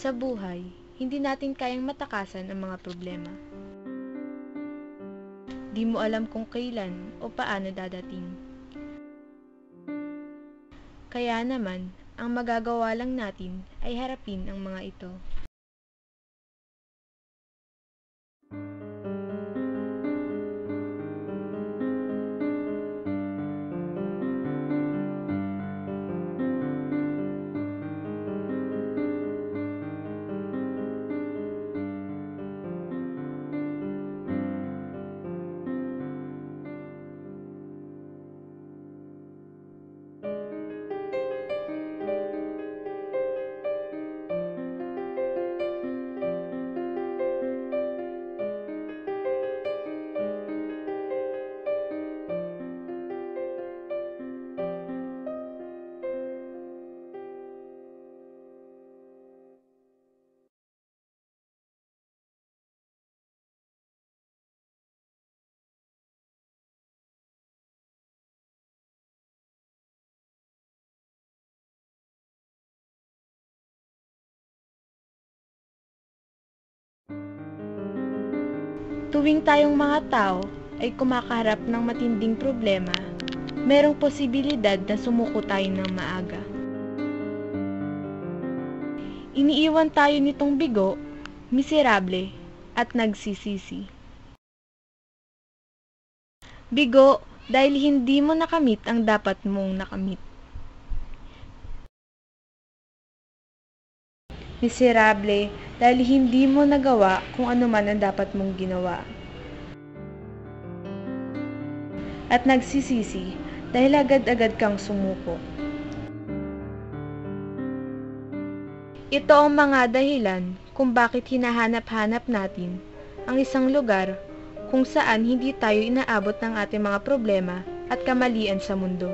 Sa buhay, hindi natin kayang matakasan ang mga problema. Di mo alam kung kailan o paano dadating. Kaya naman, ang magagawa lang natin ay harapin ang mga ito. Tuwing tayong mga tao ay kumakaharap ng matinding problema, merong posibilidad na sumuko tayo ng maaga. Iniiwan tayo nitong bigo, miserable, at nagsisisi. Bigo dahil hindi mo nakamit ang dapat mong nakamit. Miserable dahil hindi mo nagawa kung ano man ang dapat mong ginawa. At nagsisisi dahil agad-agad kang sumuko. Ito ang mga dahilan kung bakit hinahanap-hanap natin ang isang lugar kung saan hindi tayo inaabot ng ating mga problema at kamalian sa mundo.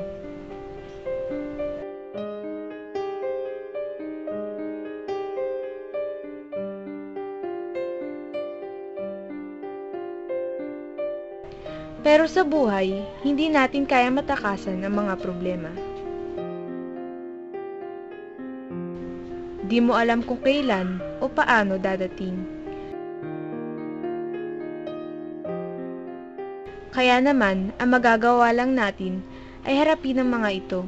Pero sa buhay, hindi natin kaya matakasan ang mga problema. Di mo alam kung kailan o paano dadating. Kaya naman, ang magagawa lang natin ay harapin ang mga ito